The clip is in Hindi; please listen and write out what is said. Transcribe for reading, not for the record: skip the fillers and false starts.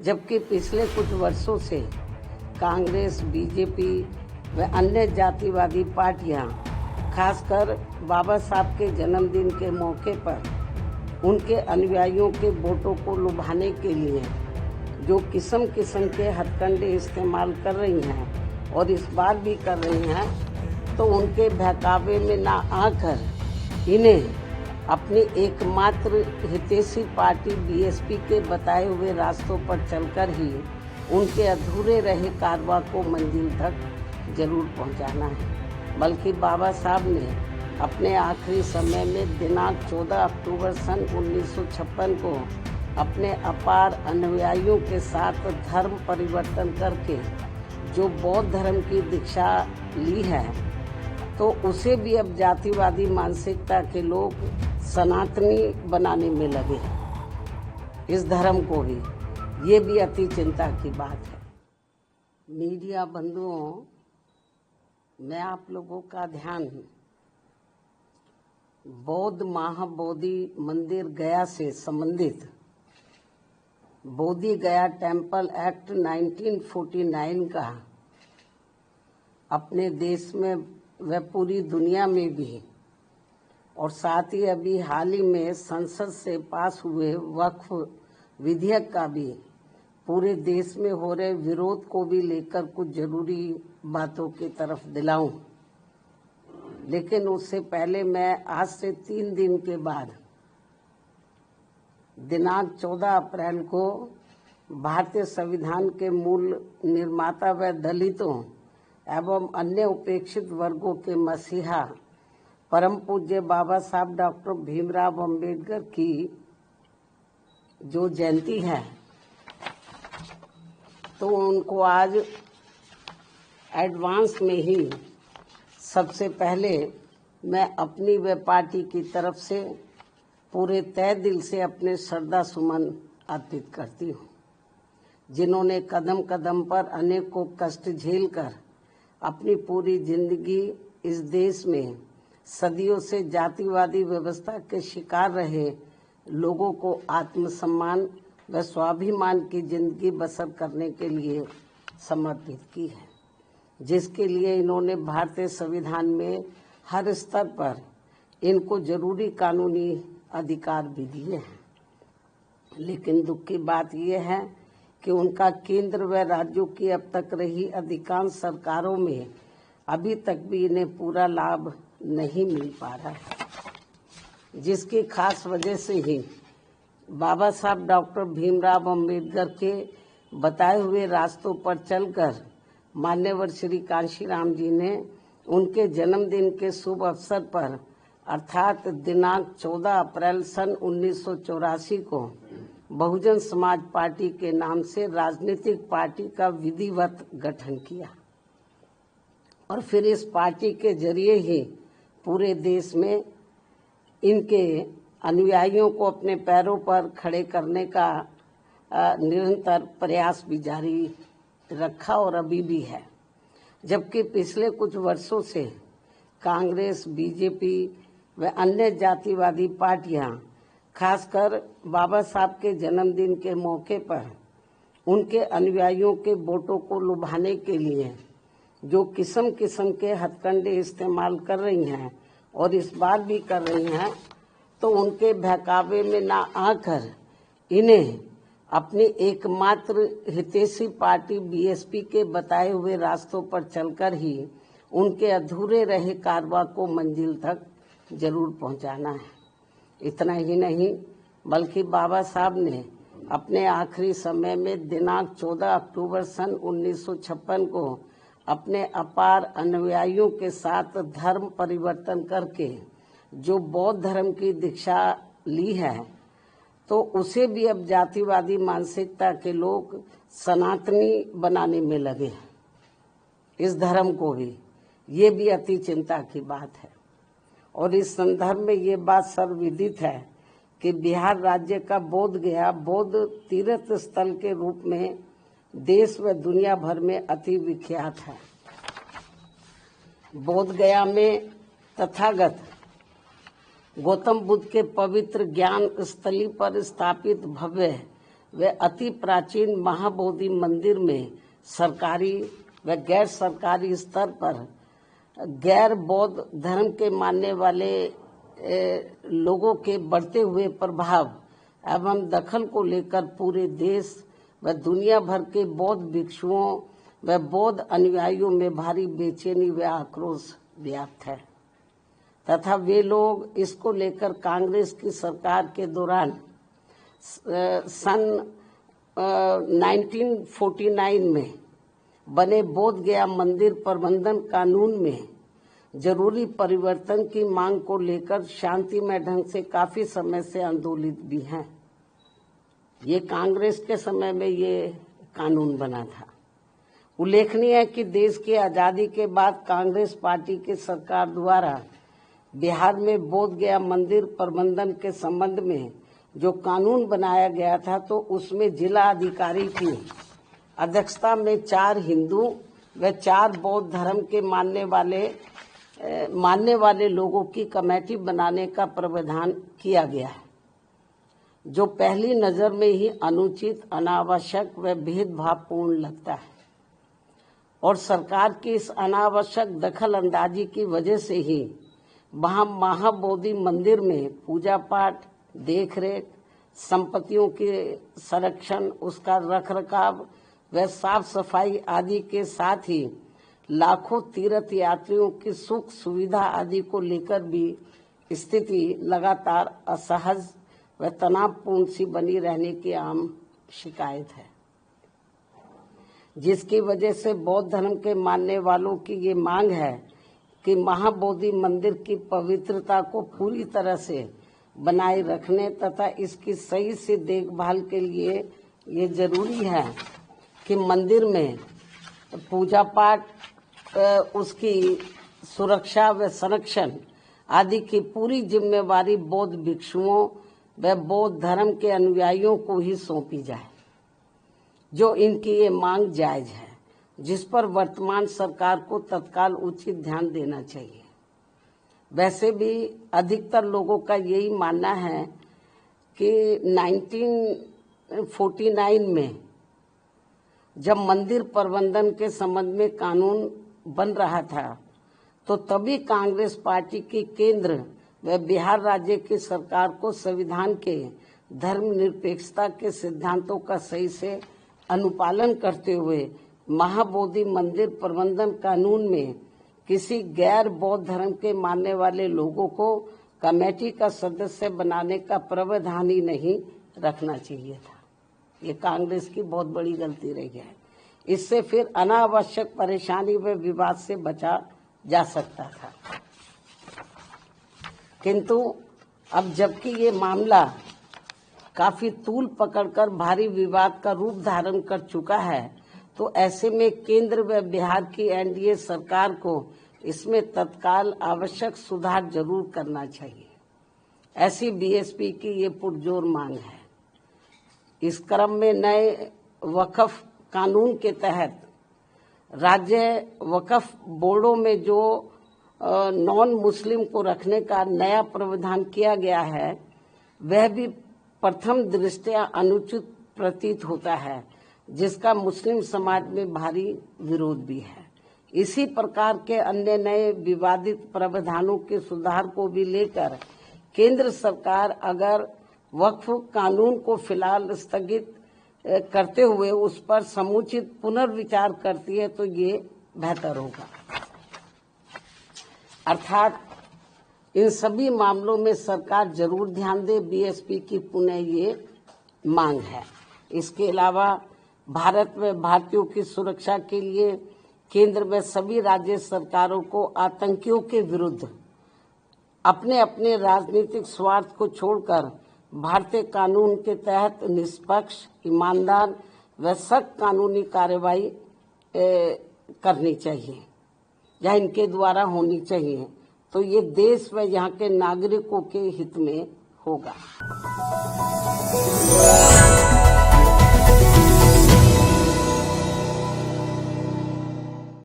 जबकि पिछले कुछ वर्षों से कांग्रेस, बीजेपी व अन्य जातिवादी पार्टियां खासकर बाबा साहब के जन्मदिन के मौके पर उनके अनुयायियों के वोटों को लुभाने के लिए जो किस्म किस्म के हथकंडे इस्तेमाल कर रही हैं और इस बार भी कर रही हैं, तो उनके बहकावे में ना आकर इन्हें अपनी एकमात्र हितैषी पार्टी बीएसपी के बताए हुए रास्तों पर चलकर ही उनके अधूरे रहे कारवां को मंजिल तक जरूर पहुंचाना है। बल्कि बाबा साहब ने अपने आखिरी समय में दिनांक 14 अक्टूबर सन 1956 को अपने अपार अनुयायियों के साथ धर्म परिवर्तन करके जो बौद्ध धर्म की दीक्षा ली है, तो उसे भी अब जातिवादी मानसिकता के लोग सनातनी बनाने में लगे। इस धर्म को भी, ये भी अति चिंता की बात है। मीडिया बंधुओं, मैं आप लोगों का ध्यान बौद्ध महाबोधि मंदिर गया से संबंधित बोधि गया टेम्पल एक्ट 1949 का अपने देश में व पूरी दुनिया में भी, और साथ ही अभी हाल ही में संसद से पास हुए वक्फ विधेयक का भी पूरे देश में हो रहे विरोध को भी लेकर कुछ जरूरी बातों की तरफ दिलाऊं। लेकिन उससे पहले मैं आज से 3 दिन के बाद दिनांक 14 अप्रैल को भारतीय संविधान के मूल निर्माता व दलितों एवं अन्य उपेक्षित वर्गों के मसीहा परम पूज्य बाबा साहब डॉक्टर भीमराव अंबेडकर की जो जयंती है, तो उनको आज एडवांस में ही सबसे पहले मैं अपनी व पार्टी की तरफ से पूरे तहे दिल से अपने श्रद्धा सुमन अर्पित करती हूँ, जिन्होंने कदम कदम पर अनेकों कष्ट झेलकर अपनी पूरी जिंदगी इस देश में सदियों से जातिवादी व्यवस्था के शिकार रहे लोगों को आत्मसम्मान व स्वाभिमान की जिंदगी बसर करने के लिए समर्पित की है, जिसके लिए इन्होंने भारतीय संविधान में हर स्तर पर इनको जरूरी कानूनी अधिकार भी दिए हैं। लेकिन दुख की बात यह है कि उनका केंद्र व राज्यों की अब तक रही अधिकांश सरकारों में अभी तक भी इन्हें पूरा लाभ नहीं मिल पा रहा है, जिसकी खास वजह से ही बाबा साहब डॉक्टर भीमराव अंबेडकर के बताए हुए रास्तों पर चलकर मान्यवर श्री कांशीराम जी ने उनके जन्मदिन के शुभ अवसर पर अर्थात दिनांक 14 अप्रैल सन 1984 को बहुजन समाज पार्टी के नाम से राजनीतिक पार्टी का विधिवत गठन किया और फिर इस पार्टी के जरिए ही पूरे देश में इनके अनुयायियों को अपने पैरों पर खड़े करने का निरंतर प्रयास भी जारी रखा और अभी भी है। जबकि पिछले कुछ वर्षों से कांग्रेस, बीजेपी व अन्य जातिवादी पार्टियां खासकर बाबा साहब के जन्मदिन के मौके पर उनके अनुयायियों के वोटों को लुभाने के लिए जो किस्म किस्म के हथकंडे इस्तेमाल कर रही हैं और इस बार भी कर रही हैं, तो उनके बहकावे में ना आकर इन्हें अपनी एकमात्र हितैषी पार्टी बीएसपी के बताए हुए रास्तों पर चलकर ही उनके अधूरे रहे कारवां को मंजिल तक जरूर पहुंचाना है। इतना ही नहीं, बल्कि बाबा साहब ने अपने आखिरी समय में दिनांक 14 अक्टूबर सन 1956 को अपने अपार अनुयायियों के साथ धर्म परिवर्तन करके जो बौद्ध धर्म की दीक्षा ली है, तो उसे भी अब जातिवादी मानसिकता के लोग सनातनी बनाने में लगे। इस धर्म को भी, ये भी अति चिंता की बात है। और इस संदर्भ में ये बात सर्वविदित है कि बिहार राज्य का बोध गया बौद्ध तीर्थ स्थल के रूप में देश व दुनिया भर में अति विख्यात है। बोध गया में तथागत गौतम बुद्ध के पवित्र ज्ञान स्थली पर स्थापित भव्य व अति प्राचीन महाबोधि मंदिर में सरकारी व गैर सरकारी स्तर पर गैर बौद्ध धर्म के मानने वाले लोगों के बढ़ते हुए प्रभाव एवं दखल को लेकर पूरे देश व दुनिया भर के बौद्ध भिक्षुओं व बौद्ध अनुयायियों में भारी बेचैनी व आक्रोश व्याप्त है तथा वे लोग इसको लेकर कांग्रेस की सरकार के दौरान सन 1949 में बने बोध गया मंदिर प्रबंधन कानून में जरूरी परिवर्तन की मांग को लेकर शांतिमय ढंग से काफी समय से आंदोलित भी हैं। ये कांग्रेस के समय में ये कानून बना था। उल्लेखनीय है कि देश की आजादी के बाद कांग्रेस पार्टी की सरकार द्वारा बिहार में बोध गया मंदिर प्रबंधन के संबंध में जो कानून बनाया गया था तो उसमें जिला अधिकारी की अध्यक्षता में 4 हिंदू व 4 बौद्ध धर्म के मानने वाले लोगों की कमेटी बनाने का प्रावधान किया गया है, जो पहली नजर में ही अनुचित, अनावश्यक व भेदभावपूर्ण लगता है और सरकार की इस अनावश्यक दखल अंदाजी की वजह से ही वहां महाबोधि मंदिर में पूजा पाठ, देखरेख, संपत्तियों के संरक्षण, उसका रखरखाव व साफ सफाई आदि के साथ ही लाखों तीर्थ यात्रियों की सुख सुविधा आदि को लेकर भी स्थिति लगातार असहज व तनावपूर्ण सी बनी रहने की आम शिकायत है, जिसकी वजह से बौद्ध धर्म के मानने वालों की ये मांग है कि महाबोधि मंदिर की पवित्रता को पूरी तरह से बनाए रखने तथा इसकी सही से देखभाल के लिए ये जरूरी है कि मंदिर में पूजा पाठ, उसकी सुरक्षा व संरक्षण आदि की पूरी जिम्मेवारी बौद्ध भिक्षुओं व बौद्ध धर्म के अनुयायियों को ही सौंपी जाए, जो इनकी ये मांग जायज है, जिस पर वर्तमान सरकार को तत्काल उचित ध्यान देना चाहिए। वैसे भी अधिकतर लोगों का यही मानना है कि 1949 में जब मंदिर प्रबंधन के संबंध में कानून बन रहा था तो तभी कांग्रेस पार्टी की केंद्र व बिहार राज्य की सरकार को संविधान के धर्मनिरपेक्षता के सिद्धांतों का सही से अनुपालन करते हुए महाबोधि मंदिर प्रबंधन कानून में किसी गैर बौद्ध धर्म के मानने वाले लोगों को कमेटी का सदस्य बनाने का प्रावधान ही नहीं रखना चाहिए था। ये कांग्रेस की बहुत बड़ी गलती रही है। इससे फिर अनावश्यक परेशानी व विवाद से बचा जा सकता था, किंतु अब जबकि ये मामला काफी तूल पकड़कर भारी विवाद का रूप धारण कर चुका है, तो ऐसे में केंद्र व बिहार की एनडीए सरकार को इसमें तत्काल आवश्यक सुधार जरूर करना चाहिए। ऐसी बीएसपी की ये पुरजोर मांग है। इस क्रम में नए वक्फ कानून के तहत राज्य वक्फ बोर्डों में जो नॉन मुस्लिम को रखने का नया प्रावधान किया गया है, वह भी प्रथम दृष्टया अनुचित प्रतीत होता है, जिसका मुस्लिम समाज में भारी विरोध भी है। इसी प्रकार के अन्य नए विवादित प्रावधानों के सुधार को भी लेकर केंद्र सरकार अगर वक्फ कानून को फिलहाल स्थगित करते हुए उस पर समुचित पुनर्विचार करती है तो ये बेहतर होगा। अर्थात इन सभी मामलों में सरकार जरूर ध्यान दे, बीएसपी की पुनः ये मांग है। इसके अलावा भारत में भारतीयों की सुरक्षा के लिए केंद्र में सभी राज्य सरकारों को आतंकियों के विरुद्ध अपने अपने राजनीतिक स्वार्थ को छोड़कर भारतीय कानून के तहत निष्पक्ष, ईमानदार व सख्त कानूनी कार्रवाई करनी चाहिए या इनके द्वारा होनी चाहिए, तो ये देश व यहाँ के नागरिकों के हित में होगा।